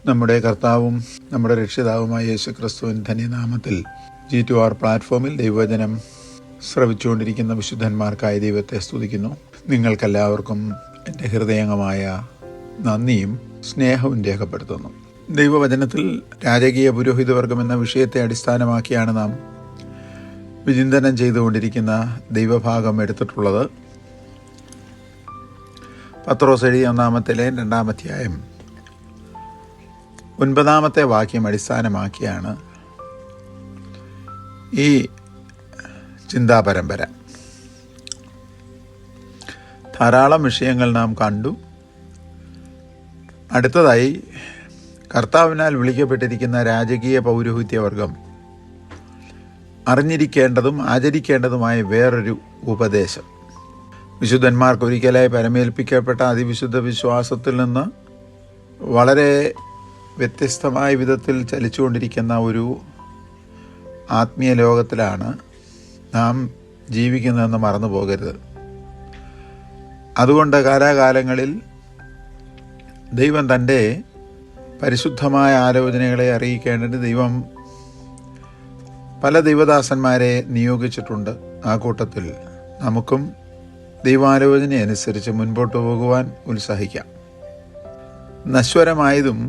നമ്മുടെ കർത്താവും നമ്മുടെ രക്ഷിതാവുമായ യേശു ക്രിസ്തുവിൻ ധന്യനാമത്തിൽ G2R പ്ലാറ്റ്ഫോമിൽ ദൈവവചനം ശ്രവിച്ചുകൊണ്ടിരിക്കുന്ന വിശുദ്ധന്മാർക്കായ ദൈവത്തെ സ്തുതിക്കുന്നു. നിങ്ങൾക്കെല്ലാവർക്കും എൻ്റെ ഹൃദയംഗമായ നന്ദിയും സ്നേഹവും രേഖപ്പെടുത്തുന്നു. ദൈവവചനത്തിൽ രാജകീയ പുരോഹിതവർഗം എന്ന വിഷയത്തെ അടിസ്ഥാനമാക്കിയാണ് നാം വിചിന്തനം ചെയ്തുകൊണ്ടിരിക്കുന്ന ദൈവഭാഗം എടുത്തിട്ടുള്ളത്. പത്രോസ് എഴുതിയ 1 അധ്യായം 9 വാക്യം അടിസ്ഥാനമാക്കിയാണ് ഈ ചിന്താപരമ്പര. ധാരാളം വിഷയങ്ങൾ നാം കണ്ടു. അടുത്തതായി കർത്താവിനാൽ വിളിക്കപ്പെട്ടിരിക്കുന്ന രാജകീയ പൗരോഹിത്യവർഗം അറിഞ്ഞിരിക്കേണ്ടതും ആചരിക്കേണ്ടതുമായ വേറൊരു ഉപദേശം. വിശുദ്ധന്മാർക്ക് ഒരിക്കലായി പരമേൽപ്പിക്കപ്പെട്ട അതിവിശുദ്ധ വിശ്വാസത്തിൽ നിന്ന് വളരെ വ്യത്യസ്തമായ വിധത്തിൽ ചലിച്ചുകൊണ്ടിരിക്കുന്ന ഒരു ആത്മീയ ലോകത്തിലാണ് നാം ജീവിക്കുന്നതെന്ന് മറന്നു പോകരുത്. അതുകൊണ്ട് കാലാകാലങ്ങളിൽ ദൈവം തൻ്റെ പരിശുദ്ധമായ ആലോചനകളെ അറിയിക്കേണ്ടത് ദൈവം പല ദൈവദാസന്മാരെ നിയോഗിച്ചിട്ടുണ്ട്. ആ കൂട്ടത്തിൽ നമുക്കും ദൈവാലോചന അനുസരിച്ച് മുൻപോട്ട് പോകുവാൻ ഉത്സാഹിക്കാം. നശ്വരമായതും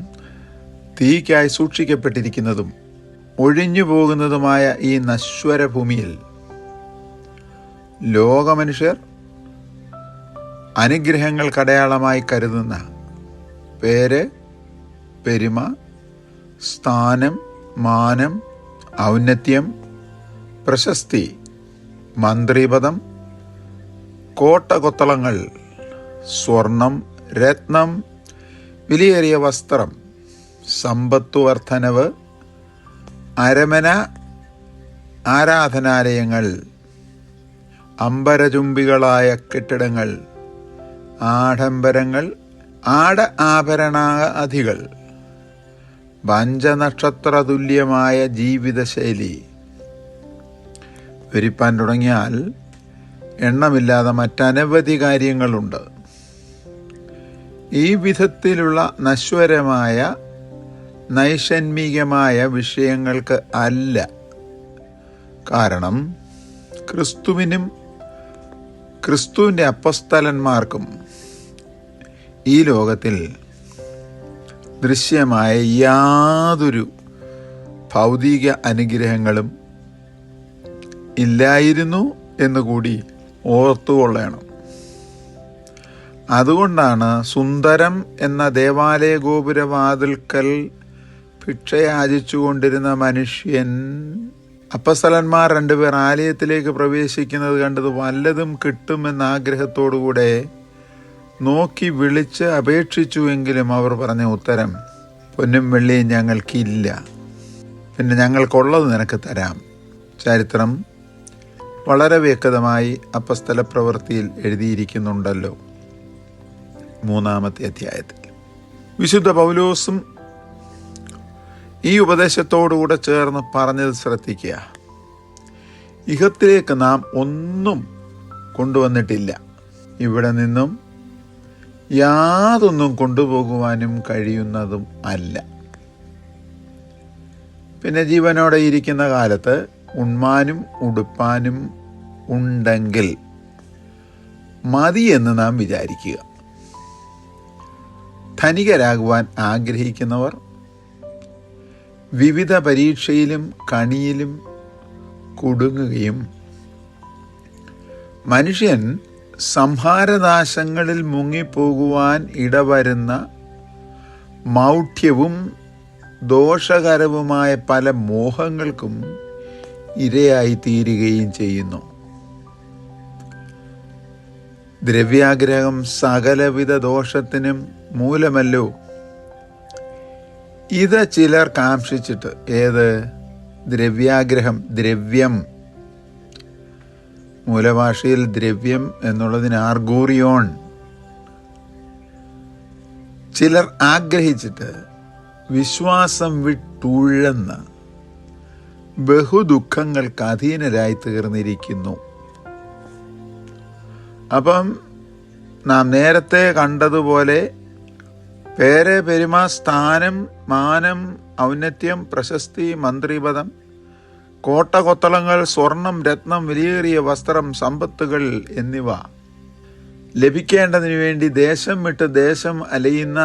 തീയ്ക്കായി സൂക്ഷിക്കപ്പെട്ടിരിക്കുന്നതും ഒഴിഞ്ഞു പോകുന്നതുമായ ഈ നശ്വര ഭൂമിയിൽ ലോകമനുഷ്യർ അനുഗ്രഹങ്ങൾക്കടയാളമായി കരുതുന്ന പേര്, പെരുമ, സ്ഥാനം, മാനം, ഔന്നത്യം, പ്രശസ്തി, മന്ത്രിപദം, കോട്ടകൊത്തളങ്ങൾ, സ്വർണം, രത്നം, വിലയേറിയ വസ്ത്രം, സമ്പത്തു വർധനവ്, അരമന, ആരാധനാലയങ്ങൾ, അമ്പരചുംബികളായ കെട്ടിടങ്ങൾ, ആഡംബരങ്ങൾ, ആഭരണാധികൾ, പഞ്ചനക്ഷത്ര തുല്യമായ ജീവിതശൈലി വിരിപ്പാൻ തുടങ്ങിയാൽ എണ്ണമില്ലാതെ മറ്റനവധി കാര്യങ്ങളുണ്ട്. ഈ വിധത്തിലുള്ള നശ്വരമായ നൈഷന്മികമായ വിഷയങ്ങൾക്ക് അല്ല. കാരണം ക്രിസ്തുവിനും ക്രിസ്തുവിൻ്റെ അപ്പസ്തലന്മാർക്കും ഈ ലോകത്തിൽ ദൃശ്യമായ യാതൊരു ഭൗതിക അനുഗ്രഹങ്ങളും ഇല്ലായിരുന്നു എന്നുകൂടി ഓർത്തുകൊള്ളണം. അതുകൊണ്ടാണ് സുന്ദരം എന്ന ദേവാലയ ഗോപുരവാതിൽക്കൽ ഭിക്ഷയാചിച്ചു കൊണ്ടിരുന്ന മനുഷ്യൻ അപ്പസ്തലന്മാർ 2 പേർ ആലയത്തിലേക്ക് പ്രവേശിക്കുന്നത് കണ്ടത് വല്ലതും കിട്ടുമെന്ന ആഗ്രഹത്തോടുകൂടെ നോക്കി വിളിച്ച് അപേക്ഷിച്ചുവെങ്കിലും അവർ പറഞ്ഞ ഉത്തരം, പൊന്നും വെള്ളിയും ഞങ്ങൾക്കില്ല, പിന്നെ ഞങ്ങൾക്കുള്ളത് നിനക്ക് തരാം. ചരിത്രം വളരെ വ്യക്തമായി അപ്പസ്തല പ്രവൃത്തിയിൽ എഴുതിയിരിക്കുന്നുണ്ടല്ലോ 3 അധ്യായത്തിൽ. വിശുദ്ധ പൗലോസും ഈ ഉപദേശത്തോടുകൂടെ ചേർന്ന് പറഞ്ഞത് ശ്രദ്ധിക്കുക. ഇഹത്തിലേക്ക് നാം ഒന്നും കൊണ്ടുവന്നിട്ടില്ല, ഇവിടെ നിന്നും യാതൊന്നും കൊണ്ടുപോകുവാനും കഴിയുന്നതും അല്ല. പിന്നെ ജീവനോടെ ഇരിക്കുന്ന കാലത്ത് ഉണ്മാനും ഉടുപ്പാനും ഉണ്ടെങ്കിൽ മതി എന്ന് നാം വിചാരിക്കുക. ധനികരാകുവാൻ ആഗ്രഹിക്കുന്നവർ വിവിധ പരീക്ഷയിലും കണിയിലും കുടുങ്ങുകയും മനുഷ്യൻ സംഹാരനാശങ്ങളിൽ മുങ്ങിപ്പോകുവാൻ ഇടവരുന്ന മൗഢ്യവും ദോഷകരവുമായ പല മോഹങ്ങൾക്കും ഇരയായി തീരുകയും ചെയ്യുന്നു. ദ്രവ്യാഗ്രഹം സകലവിധ ദോഷത്തിനും മൂലമല്ലോ. ഇത് ചിലർ കാംക്ഷിച്ചിട്ട്, ഏത് ദ്രവ്യാഗ്രഹം, ദ്രവ്യം, മൂലഭാഷയിൽ ദ്രവ്യം എന്നുള്ളതിന് ആർഗൂറിയോൺ, ചിലർ ആഗ്രഹിച്ചിട്ട് വിശ്വാസം വിട്ടുഴന്ന് ബഹുദുഃഖങ്ങൾക്ക് അധീനരായി തീർന്നിരിക്കുന്നു. അപ്പം നാം നേരത്തെ കണ്ടതുപോലെ പേര്, പെരുമ, സ്ഥാനം, മാനം, ഔന്നത്യം, പ്രശസ്തി, മന്ത്രിപദം, കോട്ട കൊത്തളങ്ങൾ, സ്വർണം, രത്നം, വിലയേറിയ വസ്ത്രം, സമ്പത്തുകൾ എന്നിവ ലഭിക്കേണ്ടതിനു വേണ്ടി ദേശം വിട്ട് ദേശം അലയുന്ന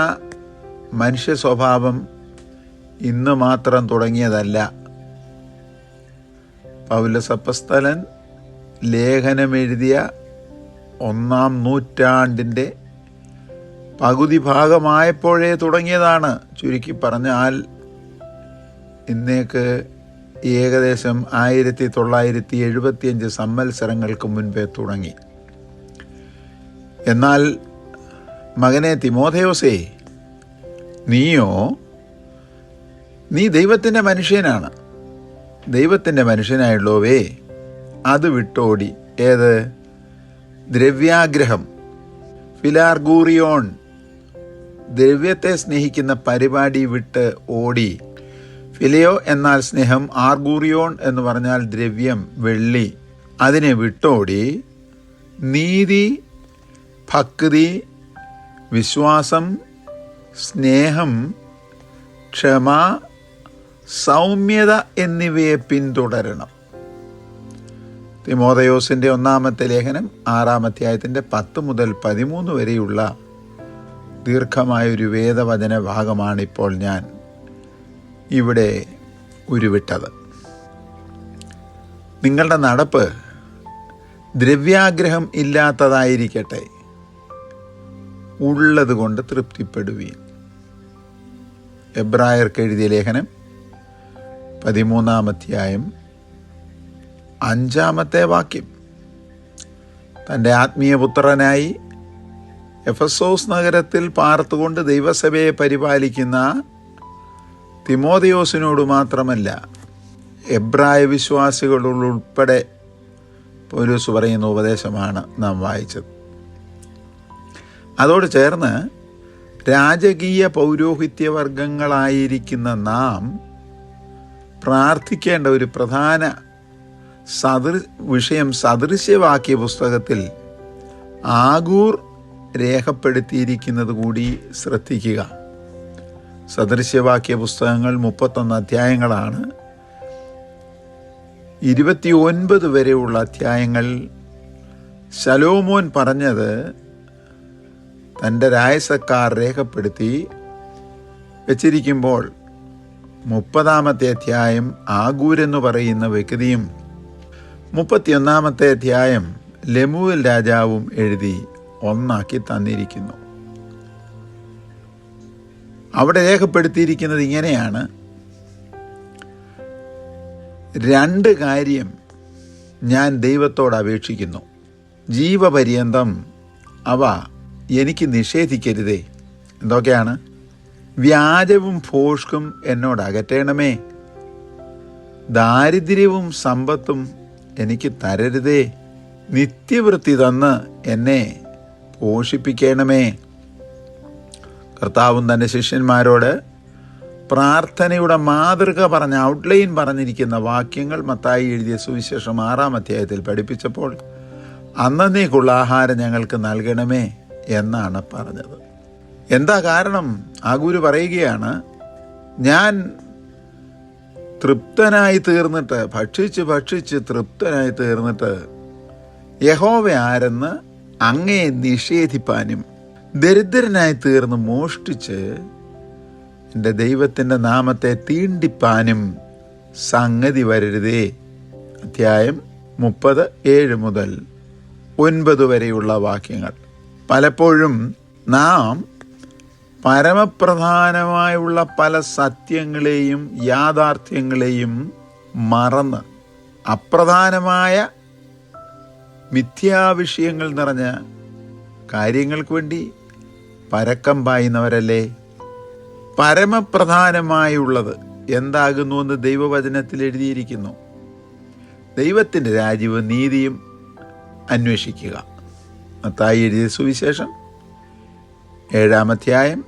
മനുഷ്യ സ്വഭാവം ഇന്ന് മാത്രം തുടങ്ങിയതല്ല. പൗലോസ് അപ്പോസ്തലൻ ലേഖനമെഴുതിയ 1-ാം നൂറ്റാണ്ടിൻ്റെ പകുതി ഭാഗമായപ്പോഴേ തുടങ്ങിയതാണ്. ചുരുക്കി പറഞ്ഞാൽ ഇന്നേക്ക് ഏകദേശം 1975 സംവത്സരങ്ങൾക്ക് മുൻപേ തുടങ്ങി. എന്നാൽ മകനെ തിമോഥെയോസേ, നീ ദൈവത്തിൻ്റെ മനുഷ്യനാണ്. ദൈവത്തിൻ്റെ മനുഷ്യനായുള്ളവേ, അത് വിട്ടോടി. ഏത്? ദ്രവ്യാഗ്രഹം, ഫിലാർഗൂറിയോൺ, ദ്രവ്യത്തെ സ്നേഹിക്കുന്ന പരിപാടി വിട്ട് ഓടി. ഫിലിയോ എന്നാൽ സ്നേഹം, ആർഗൂറിയോൺ എന്ന് പറഞ്ഞാൽ ദ്രവ്യം, വെള്ളി. അതിനെ വിട്ടോടി നീതി, ഭക്തി, വിശ്വാസം, സ്നേഹം, ക്ഷമ, സൗമ്യത എന്നിവയെ പിന്തുടരണം. തിമോഥെയോസിൻ്റെ 1-ാമത്തെ ലേഖനം 6-ാം അധ്യായത്തിൻ്റെ 10 മുതൽ 13 വരെയുള്ള ദീർഘമായൊരു വേദവചന ഭാഗമാണിപ്പോൾ ഞാൻ ഇവിടെ ഉരുവിട്ടത്. നിങ്ങളുടെ നടപ്പ് ദ്രവ്യാഗ്രഹം ഇല്ലാത്തതായിരിക്കട്ടെ, ഉള്ളത് കൊണ്ട് തൃപ്തിപ്പെടുവീൻ. എബ്രായർക്ക് എഴുതിയ ലേഖനം 13-ാം അധ്യായം 5-ാമത്തെ വാക്യം. തൻ്റെ ആത്മീയപുത്രനായി എഫെസോസ് നഗരത്തിൽ പാർത്തുകൊണ്ട് ദൈവസഭയെ പരിപാലിക്കുന്ന തിമോഥെയോസിനോട് മാത്രമല്ല, എബ്രായ വിശ്വാസികളുൾപ്പെടെ പൗലോസ് പറയുന്ന ഉപദേശമാണ് നാം വായിച്ചത്. അതോട് ചേർന്ന് രാജകീയ പൗരോഹിത്യവർഗങ്ങളായിരിക്കുന്ന നാം പ്രാർത്ഥിക്കേണ്ട ഒരു പ്രധാന വിഷയം സദൃശ്യവാക്യ പുസ്തകത്തിൽ ആഗൂർ രേഖപ്പെടുത്തിയിരിക്കുന്നത് കൂടി ശ്രദ്ധിക്കുക. സദൃശ്യവാക്യ പുസ്തകങ്ങൾ 31 അധ്യായങ്ങളാണ്. 29 വരെയുള്ള അധ്യായങ്ങൾ ശലോമോൻ പറഞ്ഞത് തൻ്റെ രായസക്കാർ രേഖപ്പെടുത്തി വച്ചിരിക്കുമ്പോൾ 30-ാമത്തെ അധ്യായം ആഗൂരെന്ന് പറയുന്ന വ്യക്തിയും 31-ാമത്തെ അധ്യായം ലെമുവേൽ രാജാവും എഴുതി ഒന്നാക്കി തന്നിരിക്കുന്നു. അവിടെ രേഖപ്പെടുത്തിയിരിക്കുന്നത് ഇങ്ങനെയാണ്: 2 കാര്യം ഞാൻ ദൈവത്തോട് അപേക്ഷിക്കുന്നു, ജീവപര്യന്തം അവ എനിക്ക് നിഷേധിക്കരുതേ. എന്തൊക്കെയാണ്? വ്യാജവും ഭോഷ്കും എന്നോട് അകറ്റണമേ, ദാരിദ്ര്യവും സമ്പത്തും എനിക്ക് തരരുതേ, നിത്യവൃത്തി തന്ന് എന്നെ പോഷിപ്പിക്കണമേ. കർത്താവും തൻ്റെ ശിഷ്യന്മാരോട് പ്രാർത്ഥനയുടെ മാതൃക പറഞ്ഞ ഔട്ട്ലൈൻ പറഞ്ഞിരിക്കുന്ന വാക്യങ്ങൾ മത്തായി എഴുതിയ സുവിശേഷം 6-ാം അധ്യായത്തിൽ പഠിപ്പിച്ചപ്പോൾ അന്നേക്കുള്ള ആഹാരം ഞങ്ങൾക്ക് നൽകണമേ എന്നാണ് പറഞ്ഞത്. എന്താ കാരണം? ആഗൂര് പറയുകയാണ്, ഞാൻ തൃപ്തനായി തീർന്നിട്ട്, ഭക്ഷിച്ച് തൃപ്തനായി തീർന്നിട്ട് യഹോവ ആരെന്ന് അങ്ങയെ നിഷേധിപ്പാനും ദരിദ്രനായി തീർന്ന് മോഷ്ടിച്ച് എൻ്റെ ദൈവത്തിൻ്റെ നാമത്തെ തീണ്ടിപ്പാനും സംഗതി വരരുതേ. അധ്യായം 30, 7 മുതൽ 9 വരെയുള്ള വാക്യങ്ങൾ. പലപ്പോഴും നാം പരമപ്രധാനമായുള്ള പല സത്യങ്ങളെയും യാഥാർത്ഥ്യങ്ങളെയും മറന്ന് അപ്രധാനമായ മിഥ്യാവിഷയങ്ങൾ നിറഞ്ഞ കാര്യങ്ങൾക്ക് വേണ്ടി പരക്കം പായുന്നവരല്ലേ? പരമപ്രധാനമായുള്ളത് എന്താകുന്നുവെന്ന് ദൈവവചനത്തിൽ എഴുതിയിരിക്കുന്നു. ദൈവത്തിൻ്റെ രാജ്യവും നീതിയും അന്വേഷിക്കുക. മത്തായി എഴുതിയ സുവിശേഷം 7-ാം അധ്യായം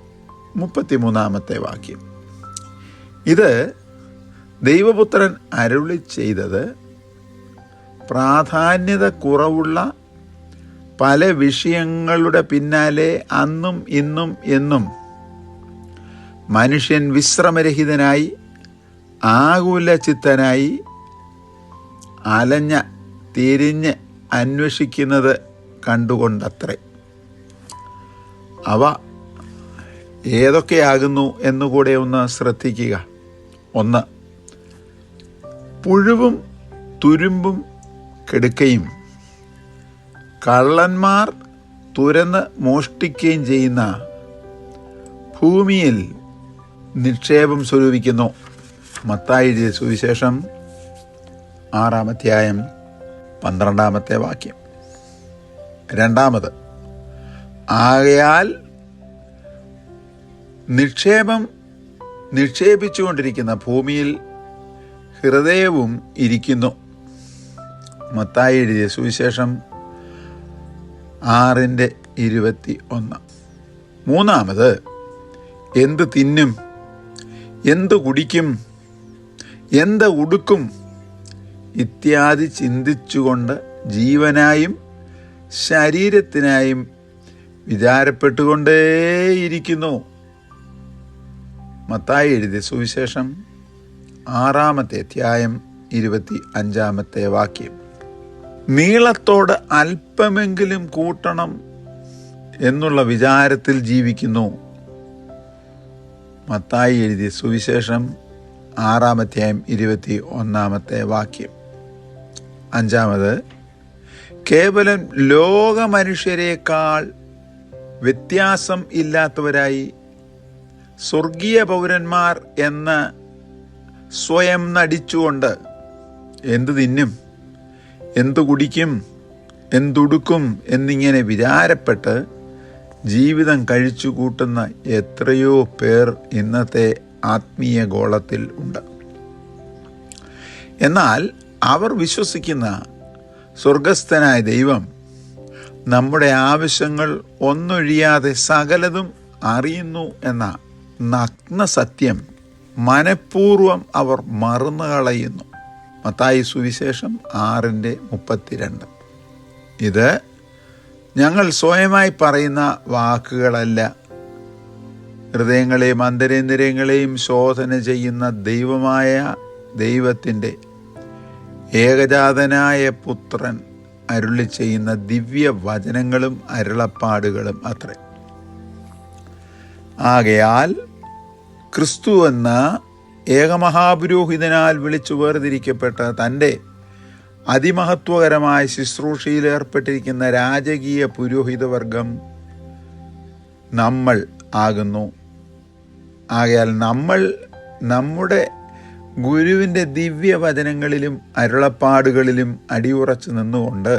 33-ാമത്തെ വാക്യം. ഇത് ദൈവപുത്രൻ അരുളി ചെയ്തത് പ്രാധാന്യത കുറവുള്ള പല വിഷയങ്ങളുടെ പിന്നാലെ അന്നും ഇന്നും എന്നും മനുഷ്യൻ വിശ്രമരഹിതനായി ആകുലചിത്തനായി തിരിഞ്ഞ് അന്വേഷിക്കുന്നത് കണ്ടുകൊണ്ടത്രേ. അവ ഏതൊക്കെയാകുന്നു എന്നുകൂടെ ഒന്ന് ശ്രദ്ധിക്കുക. 1. പുഴുവും തുരുമ്പും കെടുക്കുകയും കള്ളന്മാർ തുരന്ന് മോഷ്ടിക്കുകയും ചെയ്യുന്ന ഭൂമിയിൽ നിക്ഷേപം സ്വരൂപിക്കുന്നു. മത്തായി എഴുതിയ സുവിശേഷം 6-ാം അധ്യായം 12-ാമത്തെ വാക്യം. 2. ആകയാൽ നിക്ഷേപിച്ചുകൊണ്ടിരിക്കുന്ന ഭൂമിയിൽ ഹൃദയവും ഇരിക്കുന്നു. മത്തായി എഴുതിയ സുവിശേഷം 6:21. 3. എന്ത് തിന്നും, എന്ത് കുടിക്കും, എന്ത് ഉടുക്കും ഇത്യാദി ചിന്തിച്ചുകൊണ്ട് ജീവനായും ശരീരത്തിനായും വിചാരപ്പെട്ടുകൊണ്ടേയിരിക്കുന്നു. മത്തായി എഴുതിയ സുവിശേഷം 6-ാമത്തെ അധ്യായം 25-ാമത്തെ വാക്യം. നീളത്തോട് അല്പമെങ്കിലും കൂട്ടണം എന്നുള്ള വിചാരത്തിൽ ജീവിക്കുന്നു. മത്തായി എഴുതിയ സുവിശേഷം 6-ാം അധ്യായം 21-ാമത്തെ വാക്യം. 5. കേവലം ലോക മനുഷ്യരെക്കാൾ വ്യത്യാസം ഇല്ലാത്തവരായി സ്വർഗീയ പൗരന്മാർ എന്ന് സ്വയം നടിച്ചുകൊണ്ട് എന്തു തിന്നും, എന്തു കുടിക്കും, എന്തുടുക്കും എന്നിങ്ങനെ വിചാരപ്പെട്ട് ജീവിതം കഴിച്ചു കൂട്ടുന്ന എത്രയോ പേർ ഇന്നത്തെ ആത്മീയ ഗോളത്തിൽ ഉണ്ട്. എന്നാൽ അവർ വിശ്വസിക്കുന്ന സ്വർഗസ്ഥനായ ദൈവം നമ്മുടെ ആവശ്യങ്ങൾ ഒന്നൊഴിയാതെ സകലതും അറിയുന്നു എന്ന നഗ്ന സത്യം മനഃപൂർവ്വം അവർ മറന്നു കളയുന്നു. മത്തായി സുവിശേഷം 6:32. ഇത് ഞങ്ങൾ സ്വയമായി പറയുന്ന വാക്കുകളല്ല. ഹൃദയങ്ങളെയും അന്തരേന്ദ്രിയങ്ങളെയും ശോധന ചെയ്യുന്ന ദൈവമായ ദൈവത്തിൻ്റെ ഏകജാതനായ പുത്രൻ അരുളി ചെയ്യുന്ന ദിവ്യ വചനങ്ങളും അരുളപ്പാടുകളും അത്രേ. ആകയാൽ ക്രിസ്തു എന്ന ഏകമഹാപുരോഹിതനാൽ വിളിച്ചു വേർതിരിക്കപ്പെട്ട തൻ്റെ അതിമഹത്വകരമായ ശുശ്രൂഷയിൽ ഏർപ്പെട്ടിരിക്കുന്ന രാജകീയ പുരോഹിതവർഗം നമ്മൾ ആകുന്നു. ആകയാൽ നമ്മൾ നമ്മുടെ ഗുരുവിൻ്റെ ദിവ്യവചനങ്ങളിലും അരുളപ്പാടുകളിലും അടിയുറച്ചു നിന്നുകൊണ്ട്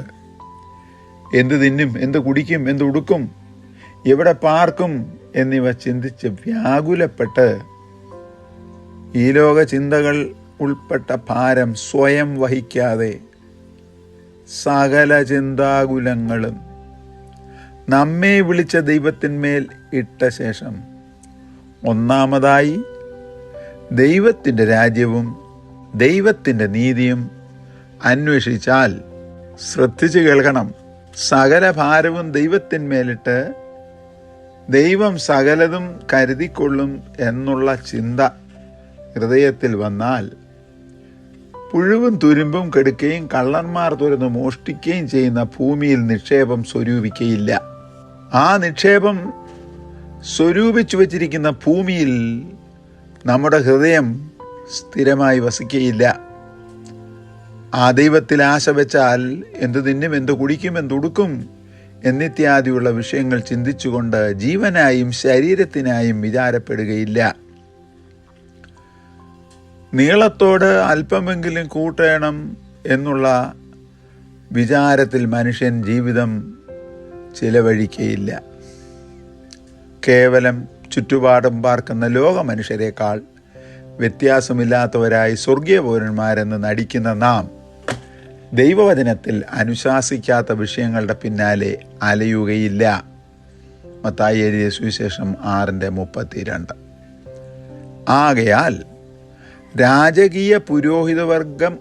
എന്ത് തിന്നും, എന്ത് കുടിക്കും, എന്ത് ഉടുക്കും, എവിടെ പാർക്കും എന്നിവ ചിന്തിച്ച് വ്യാകുലപ്പെട്ട് ഈ ലോക ചിന്തകൾ ഉൾപ്പെട്ട ഭാരം സ്വയം വഹിക്കാതെ സകല ചിന്താകുലങ്ങളും നമ്മെ വിളിച്ച ദൈവത്തിന്മേൽ ഇട്ട ശേഷം ഒന്നാമതായി ദൈവത്തിൻ്റെ രാജ്യവും ദൈവത്തിൻ്റെ നീതിയും അന്വേഷിച്ചാൽ, ശ്രദ്ധിച്ചു കേൾക്കണം, സകല ഭാരവും ദൈവത്തിന്മേലിട്ട് ദൈവം സകലതും കരുതിക്കൊള്ളും എന്നുള്ള ചിന്ത ഹൃദയത്തിൽ വന്നാൽ പുഴുവും തുരുമ്പും കെടുക്കുകയും കള്ളന്മാർ തുരന്ന് മോഷ്ടിക്കുകയും ചെയ്യുന്ന ഭൂമിയിൽ നിക്ഷേപം സ്വരൂപിക്കയില്ല. ആ നിക്ഷേപം സ്വരൂപിച്ചു വച്ചിരിക്കുന്ന ഭൂമിയിൽ നമ്മുടെ ഹൃദയം സ്ഥിരമായി വസിക്കയില്ല. ആ ദൈവത്തിൽ ആശ വെച്ചാൽ എന്തു തിന്നും, എന്തു കുടിക്കും, എന്തുടുക്കും എന്നിത്യാദിയുള്ള വിഷയങ്ങൾ ചിന്തിച്ചുകൊണ്ട് ജീവനായും ശരീരത്തിനായും വിചാരപ്പെടുകയില്ല. നീളത്തോട് അല്പമെങ്കിലും കൂട്ടണം എന്നുള്ള വിചാരത്തിൽ മനുഷ്യൻ ജീവിതം ചിലവഴിക്കയില്ല. കേവലം ചുറ്റുപാടും പാർക്കുന്ന ലോക മനുഷ്യരെക്കാൾ വ്യത്യാസമില്ലാത്തവരായി സ്വർഗീയ പൗരന്മാരെന്ന് നടിക്കുന്ന നാം ദൈവവചനത്തിൽ അനുശാസിക്കാത്ത വിഷയങ്ങളുടെ പിന്നാലെ അലയുകയില്ല. മത്തായി എഴുതിയ സുവിശേഷം 6:32. ആകയാൽ രാജകീയ പുരോഹിതവർഗം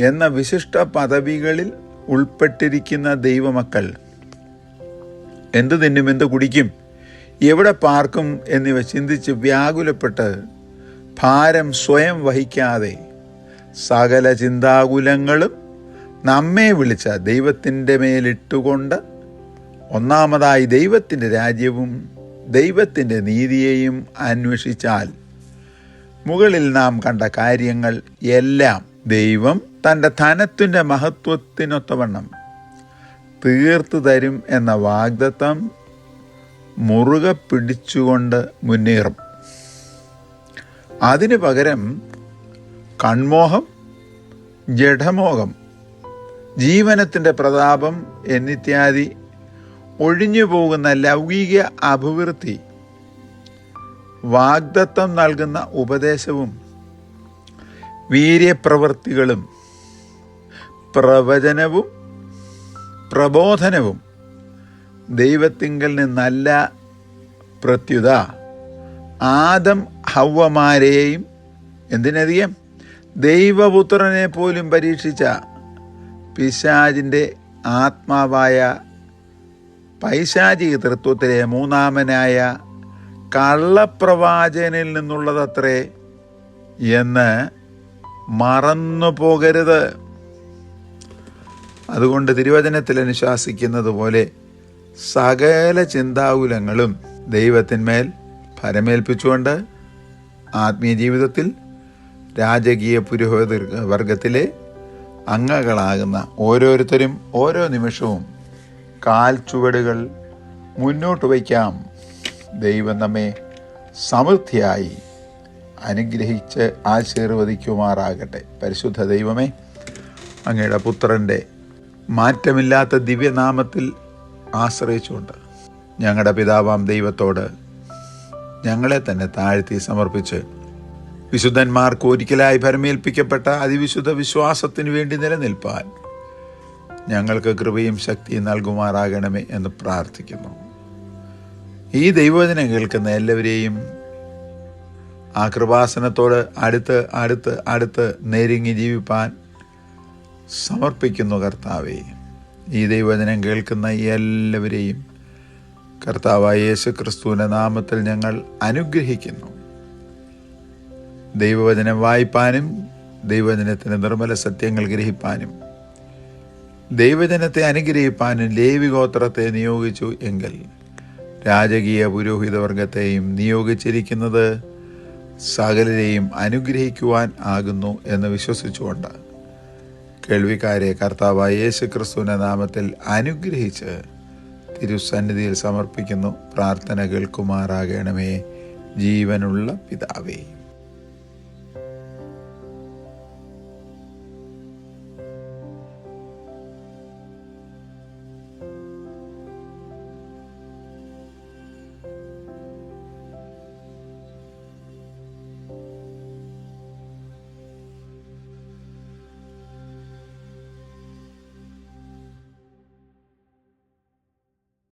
എന്ന വിശിഷ്ട പദവികളിൽ ഉൾപ്പെട്ടിരിക്കുന്ന ദൈവമക്കൾ എന്തു തിന്നും, എന്തു കുടിക്കും, എവിടെ പാർക്കും എന്നിവ ചിന്തിച്ച് വ്യാകുലപ്പെട്ട് ഭാരം സ്വയം വഹിക്കാതെ സകല ചിന്താകുലങ്ങളും നമ്മെ വിളിച്ച ദൈവത്തിൻ്റെ മേലിട്ടുകൊണ്ട് ഒന്നാമതായി ദൈവത്തിൻ്റെ രാജ്യവും ദൈവത്തിൻ്റെ നീതിയെയും അന്വേഷിച്ചാൽ മുകളിൽ നാം കണ്ട കാര്യങ്ങൾ എല്ലാം ദൈവം തൻ്റെ ധനത്തിൻ്റെ മഹത്വത്തിനൊത്തവണ്ണം തീർത്തു തരും എന്ന വാഗ്ദത്തം മുറുകെ പിടിച്ചുകൊണ്ട് മുന്നേറും. അതിനു പകരം കൺമോഹം, ജഡമോഹം, ജീവനത്തിൻ്റെ പ്രതാപം എന്നിത്യാദി ഒഴിഞ്ഞു പോകുന്ന ലൗകിക അഭിവൃദ്ധി, വാഗ്ദത്തം നൽകുന്ന ഉപദേശവും വീര്യപ്രവൃത്തികളും പ്രവചനവും പ്രബോധനവും ദൈവത്തിങ്കൽ നിന്നല്ല, പ്രത്യുത ആദം ഹവ്വമാരെയും എന്തിനധികം ദൈവപുത്രനെ പോലും പരീക്ഷിച്ച പിശാചിൻ്റെ ആത്മാവായ പൈശാചിക തൃത്വത്തിലെ മൂന്നാമനായ കള്ളപ്രവാചകനിൽ നിന്നുള്ളതത്രേ എന്ന് മറന്നു പോകരുത്. അതുകൊണ്ട് തിരുവചനത്തിൽ അനുശാസിക്കുന്നത് പോലെ സകല ചിന്താകുലങ്ങളും ദൈവത്തിന്മേൽ ഫലമേൽപ്പിച്ചുകൊണ്ട് ആത്മീയ ജീവിതത്തിൽ രാജകീയ പുരോഹിത വർഗത്തിലെ അംഗങ്ങളാകുന്ന ഓരോരുത്തരും ഓരോ നിമിഷവും കാൽ ചുവടുകൾ മുന്നോട്ട് വയ്ക്കാം. ദൈവം നമ്മെ സമൃദ്ധിയായി അനുഗ്രഹിച്ച് ആശീർവദിക്കുമാറാകട്ടെ. പരിശുദ്ധ ദൈവമേ, അങ്ങയുടെ പുത്രൻ്റെ മാറ്റമില്ലാത്ത ദിവ്യനാമത്തിൽ ആശ്രയിച്ചുകൊണ്ട് ഞങ്ങളുടെ പിതാവാം ദൈവത്തോട് ഞങ്ങളെ തന്നെ താഴ്ത്തി സമർപ്പിച്ച് വിശുദ്ധന്മാർക്ക് ഒരിക്കലായി ഭരമേൽപ്പിക്കപ്പെട്ട അതിവിശുദ്ധ വിശ്വാസത്തിനു വേണ്ടി നിലനിൽപ്പാൻ ഞങ്ങൾക്ക് കൃപയും ശക്തിയും നൽകുമാറാകണമേ എന്ന് പ്രാർത്ഥിക്കുന്നു. ഈ ദൈവവചനം കേൾക്കുന്ന എല്ലാവരെയും ആ കൃപാസനത്തോട് അടുത്ത് നെരുങ്ങി ജീവിപ്പാൻ സമർപ്പിക്കുന്നു. കർത്താവേ, ഈ ദൈവവചനം കേൾക്കുന്ന എല്ലാവരെയും കർത്താവായ യേശു ക്രിസ്തുവിൻ്റെ നാമത്തിൽ ഞങ്ങൾ അനുഗ്രഹിക്കുന്നു. ദൈവവചനം വായിപ്പാനും ദൈവവചനത്തിൻ്റെ നിർമ്മല സത്യങ്ങൾ ഗ്രഹിപ്പാനും ദൈവജനത്തെ അനുഗ്രഹിപ്പാനും ലേവി ഗോത്രത്തെ നിയോഗിച്ചു എങ്കിൽ രാജകീയ പുരോഹിതവർഗത്തെയും നിയോഗിച്ചിരിക്കുന്നത് സകലരെയും അനുഗ്രഹിക്കുവാൻ ആകുന്നു എന്ന് വിശ്വസിച്ചുകൊണ്ട് കേൾവിക്കാരെ കർത്താവായ യേശു ക്രിസ്തുവിൻ്റെ നാമത്തിൽ അനുഗ്രഹിച്ച് തിരുസന്നിധിയിൽ സമർപ്പിക്കുന്നു. പ്രാർത്ഥന കേൾക്കുമാറാകണമേ, ജീവനുള്ള പിതാവേ.